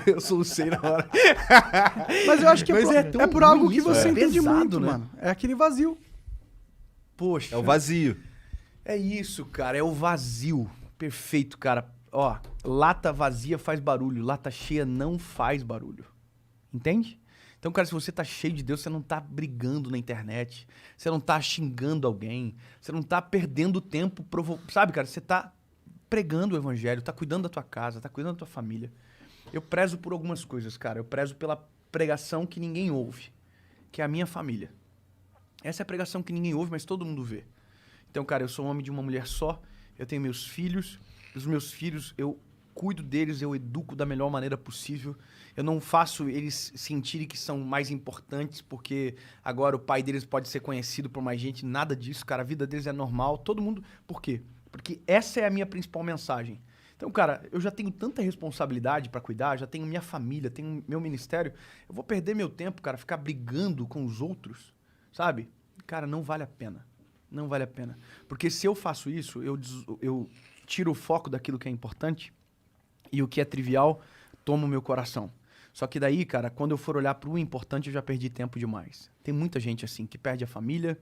Eu solucei na hora. Mas eu acho que é por algo que você entende pesado, muito, né? mano. É aquele vazio. Poxa. É o vazio. É isso, cara. É o vazio. Perfeito, cara. Ó, lata vazia faz barulho. Lata cheia não faz barulho. Entende? Então, cara, se você tá cheio de Deus, você não tá brigando na internet. Você não tá xingando alguém. Você não tá perdendo tempo. Sabe, cara? Você tá pregando o evangelho, tá cuidando da tua casa, tá cuidando da tua família. Eu prezo por algumas coisas, cara. Eu prezo pela pregação que ninguém ouve, que é a minha família. Essa é a pregação que ninguém ouve, mas todo mundo vê. Então, cara, eu sou um homem de uma mulher só, eu tenho meus filhos, os meus filhos, eu cuido deles, eu educo da melhor maneira possível. Eu não faço eles sentirem que são mais importantes, porque agora o pai deles pode ser conhecido por mais gente, nada disso, cara. A vida deles é normal, todo mundo... Por quê? Porque essa é a minha principal mensagem. Então, cara, eu já tenho tanta responsabilidade pra cuidar, já tenho minha família, tenho meu ministério. Eu vou perder meu tempo, cara, ficar brigando com os outros, sabe? Cara, não vale a pena. Não vale a pena. Porque se eu faço isso, eu tiro o foco daquilo que é importante e o que é trivial toma o meu coração. Só que daí, cara, quando eu for olhar pro importante, eu já perdi tempo demais. Tem muita gente assim que perde a família,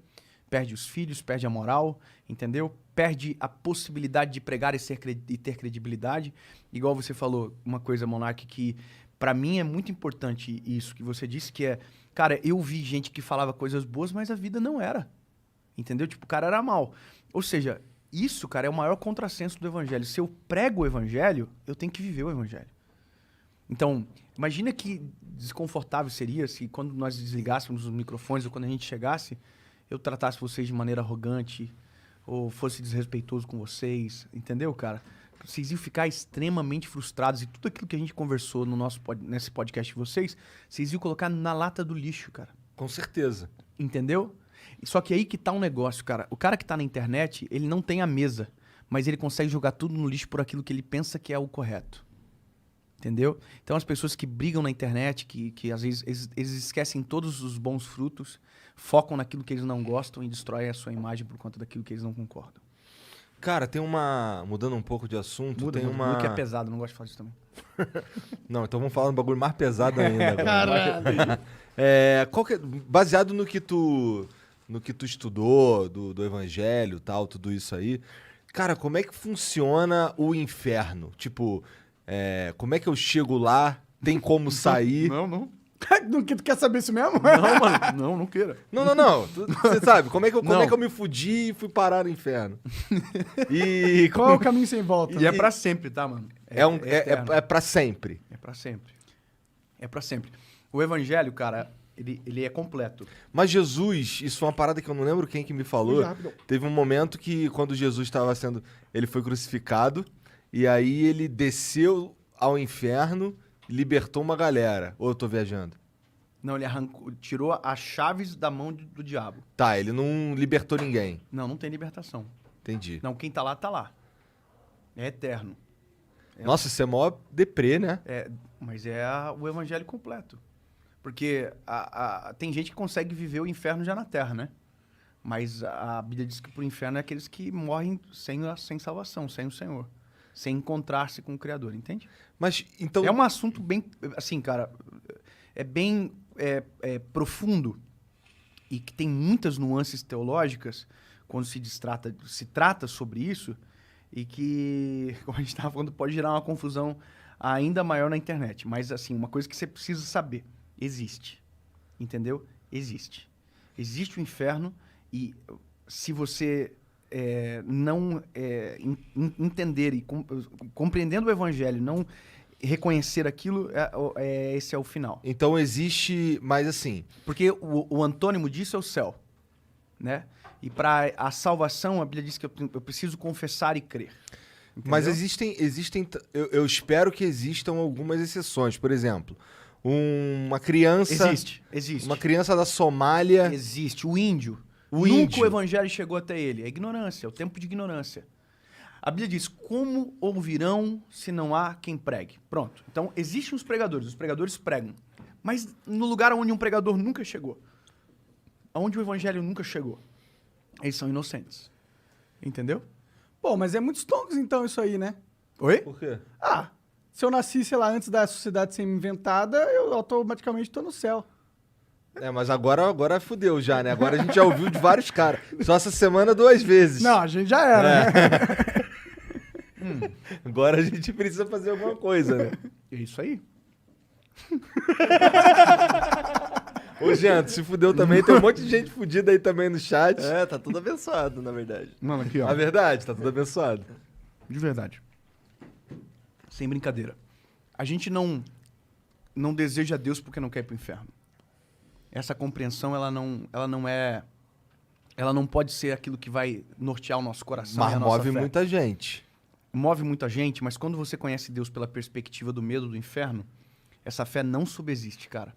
perde os filhos, perde a moral, entendeu? Perde a possibilidade de pregar e ter credibilidade. Igual você falou, uma coisa, Monark, que pra mim é muito importante isso que você disse, que é... Cara, eu vi gente que falava coisas boas, mas a vida não era. Entendeu? Tipo, o cara era mal. Ou seja, isso, cara, é o maior contrassenso do evangelho. Se eu prego o evangelho, eu tenho que viver o evangelho. Então, imagina que desconfortável seria se quando nós desligássemos os microfones ou quando a gente chegasse, eu tratasse vocês de maneira arrogante ou fosse desrespeitoso com vocês, entendeu, cara? Vocês iam ficar extremamente frustrados e tudo aquilo que a gente conversou no nesse podcast de vocês, vocês iam colocar na lata do lixo, cara. Com certeza. Entendeu? Só que aí que tá um negócio, cara. O cara que tá na internet, ele não tem a mesa, mas ele consegue jogar tudo no lixo por aquilo que ele pensa que é o correto. Entendeu? Então as pessoas que brigam na internet, que às vezes eles esquecem todos os bons frutos, focam naquilo que eles não gostam e destroem a sua imagem por conta daquilo que eles não concordam. Cara, tem uma... Mudando um pouco de assunto, tem uma... que é pesado, não gosto de falar isso também. Não, então vamos falar um bagulho mais pesado ainda agora. Caralho. Baseado no que tu estudou, do evangelho, tal, tudo isso aí. Cara, como é que funciona o inferno? Tipo, como é que eu chego lá? Tem como sair? Não. Tu quer saber isso mesmo? Não, mano. Não queira. Não. Você sabe, como é que eu me fudi e fui parar no inferno? E Qual é o caminho sem volta? E é pra sempre, tá, mano? É pra sempre. É pra sempre. É pra sempre. O evangelho, cara, ele é completo. Mas Jesus, isso é uma parada que eu não lembro quem que me falou. Teve um momento que quando Jesus estava ele foi crucificado e aí ele desceu ao inferno, libertou uma galera. Ou eu tô viajando? Não, ele tirou as chaves da mão do diabo. Tá, ele não libertou ninguém. Não tem libertação. Entendi. Não, quem tá lá, tá lá. É eterno. Nossa, isso é mó deprê, né? Mas é o evangelho completo. Porque tem gente que consegue viver o inferno já na terra, né? Mas a Bíblia diz que pro inferno é aqueles que morrem sem salvação, sem o Senhor. Sem encontrar-se com o Criador, entende? Mas, então... É um assunto bem... Assim, cara, é bem profundo e que tem muitas nuances teológicas quando se trata sobre isso e que, como a gente estava falando, pode gerar uma confusão ainda maior na internet. Mas, assim, uma coisa que você precisa saber. Existe. Entendeu? Existe. Existe o inferno e se você não entender e compreendendo o evangelho, não reconhecer aquilo, esse é o final. Então existe, mas assim... Porque o antônimo disso é o céu, né? E para a salvação, a Bíblia diz que eu preciso confessar e crer. Entendeu? Mas existem eu espero que existam algumas exceções. Por exemplo, uma criança... Existe. Uma criança da Somália... Existe. O índio. Nunca o evangelho chegou até ele. É ignorância, é o tempo de ignorância. A Bíblia diz, como ouvirão se não há quem pregue? Pronto. Então, existem os pregadores pregam. Mas no lugar onde um pregador nunca chegou, onde o evangelho nunca chegou, eles são inocentes. Entendeu? Pô, mas é muito stonks então isso aí, né? Oi? Por quê? Se eu nasci, sei lá, antes da sociedade ser inventada, eu automaticamente tô no céu. Mas agora fudeu já, né? Agora a gente já ouviu de vários caras. Só essa semana 2 vezes. Não, a gente já era, né? Agora a gente precisa fazer alguma coisa, né? É isso aí. Ô, Jean, tu se fudeu também. Tem um monte de gente fudida aí também no chat. Tá tudo abençoado, na verdade. Mano, aqui, ó. A verdade, tá tudo abençoado. De verdade. Sem brincadeira. A gente não deseja Deus porque não quer ir pro inferno. Essa compreensão, ela não pode ser aquilo que vai nortear o nosso coração e Mas a nossa move fé. muita gente. Move muita gente, mas quando você conhece Deus pela perspectiva do medo do inferno, essa fé não subsiste, cara.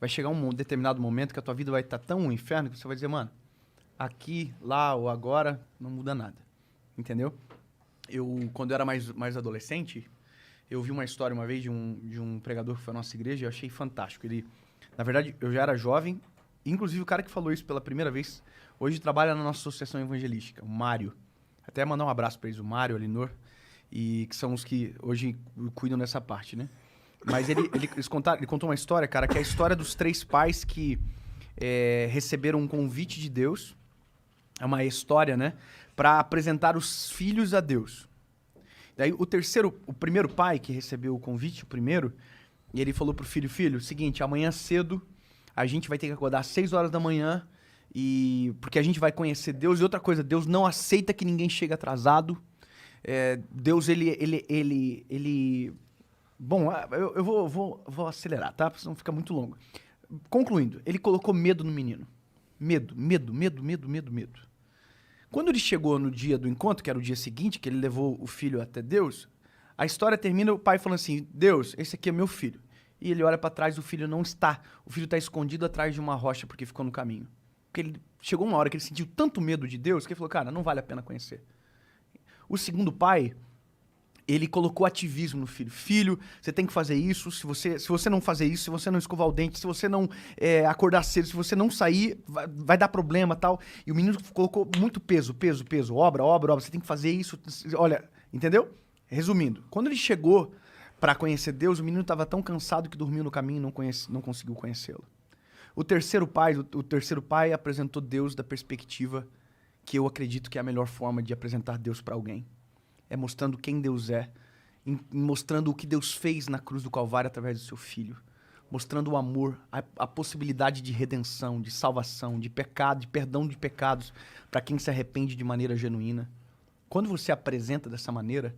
Vai chegar um determinado momento que a tua vida vai estar tão no inferno que você vai dizer, mano, aqui, lá ou agora, não muda nada. Entendeu? Quando eu era mais adolescente, eu vi uma história uma vez de um pregador que foi à nossa igreja e eu achei fantástico. Na verdade, eu já era jovem, inclusive o cara que falou isso pela primeira vez, hoje trabalha na nossa associação evangelística, o Mário. Até mandar um abraço para eles, o Mário, a Linor, e que são os que hoje cuidam dessa parte, né? Mas ele contou uma história, cara, que é a história dos 3 pais que receberam um convite de Deus. É uma história, né? Para apresentar os filhos a Deus. Daí o primeiro pai que recebeu o convite, e ele falou pro filho, seguinte, amanhã cedo a gente vai ter que acordar às 6 horas da manhã, porque a gente vai conhecer Deus. E outra coisa, Deus não aceita que ninguém chegue atrasado. Deus, ele... Bom, eu vou acelerar, tá? Senão fica muito longo. Concluindo, ele colocou medo no menino. Medo. Quando ele chegou no dia do encontro, que era o dia seguinte, que ele levou o filho até Deus, a história termina o pai falando assim, Deus, esse aqui é meu filho. E ele olha para trás, o filho não está. O filho está escondido atrás de uma rocha porque ficou no caminho. Porque chegou uma hora que ele sentiu tanto medo de Deus que ele falou, cara, não vale a pena conhecer. O segundo pai, ele colocou ativismo no filho. Filho, você tem que fazer isso. Se você não fazer isso, se você não escovar o dente, se você não acordar cedo, se você não sair, vai dar problema, tal. E o menino colocou muito peso. Obra. Você tem que fazer isso. Olha, entendeu? Resumindo, quando ele chegou para conhecer Deus, o menino estava tão cansado que dormiu no caminho e não conseguiu conhecê-lo. O terceiro pai apresentou Deus da perspectiva que eu acredito que é a melhor forma de apresentar Deus para alguém. É mostrando quem Deus é, mostrando o que Deus fez na cruz do Calvário através do seu Filho, mostrando o amor, a possibilidade de redenção, de salvação, de pecado, de perdão de pecados para quem se arrepende de maneira genuína. Quando você apresenta dessa maneira,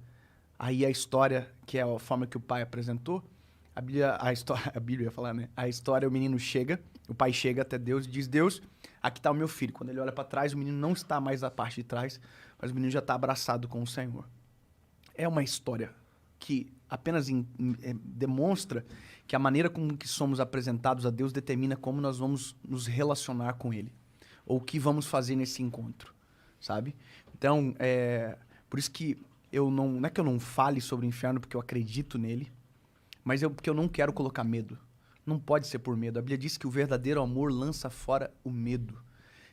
aí a história, que é a forma que o pai apresentou, a Bíblia ia falar, né? A história, o pai chega até Deus e diz, Deus, aqui está o meu filho. Quando ele olha para trás, o menino não está mais na parte de trás, mas o menino já está abraçado com o Senhor. É uma história que apenas demonstra que a maneira como que somos apresentados a Deus determina como nós vamos nos relacionar com Ele, ou o que vamos fazer nesse encontro, sabe? Então, por isso que não é que eu não fale sobre o inferno porque eu acredito nele, mas porque eu não quero colocar medo. Não pode ser por medo. A Bíblia diz que o verdadeiro amor lança fora o medo.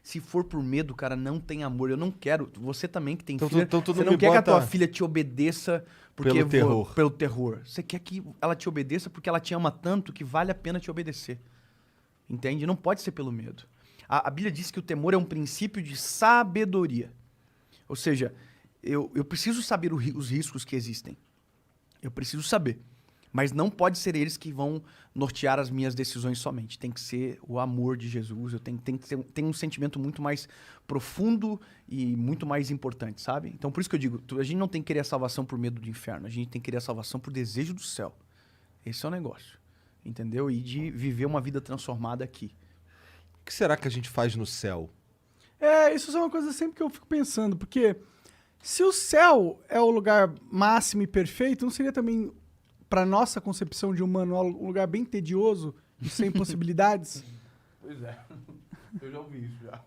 Se for por medo, cara, não tem amor. Eu não quero. Você também que tem filha, você não quer que a tua filha te obedeça pelo terror. Você quer que ela te obedeça porque ela te ama tanto que vale a pena te obedecer. Entende? Não pode ser pelo medo. A Bíblia diz que o temor é um princípio de sabedoria. Ou seja, eu preciso saber os riscos que existem. Eu preciso saber. Mas não pode ser eles que vão nortear as minhas decisões somente. Tem que ser o amor de Jesus. Eu tenho que ter um sentimento muito mais profundo e muito mais importante, sabe? Então, por isso que eu digo, a gente não tem que querer a salvação por medo do inferno. A gente tem que querer a salvação por desejo do céu. Esse é o negócio. Entendeu? E de viver uma vida transformada aqui. O que será que a gente faz no céu? Isso é uma coisa sempre que eu fico pensando. Porque se o céu é o lugar máximo e perfeito, não seria também... para nossa concepção de humano, um lugar bem tedioso e sem possibilidades? Pois é. Eu já ouvi isso já.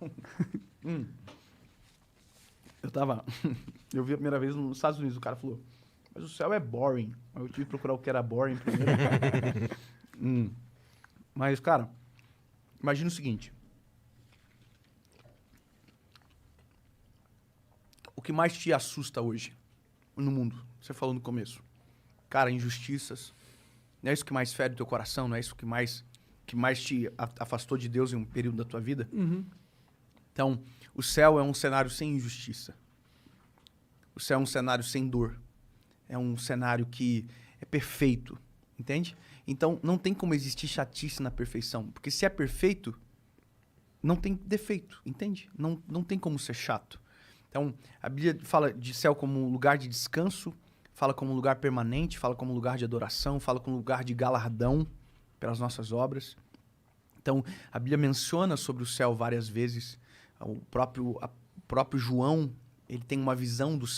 Eu vi a primeira vez nos Estados Unidos, o cara falou, mas o céu é boring. Aí eu tive que procurar o que era boring primeiro. Mas, cara, imagina o seguinte. O que mais te assusta hoje no mundo? Você falou no começo. Cara, injustiças. Não é isso que mais fere o teu coração? Não é isso que mais te afastou de Deus em um período da tua vida? Então, o céu é um cenário sem injustiça. O céu é um cenário sem dor. É um cenário que é perfeito, entende? Então, não tem como existir chatice na perfeição. Porque se é perfeito, não tem defeito, entende? Não tem como ser chato. Então, a Bíblia fala de céu como um lugar de descanso, fala como um lugar permanente, fala como um lugar de adoração, fala como um lugar de galardão pelas nossas obras. Então, a Bíblia menciona sobre o céu várias vezes. O próprio João, ele tem uma visão do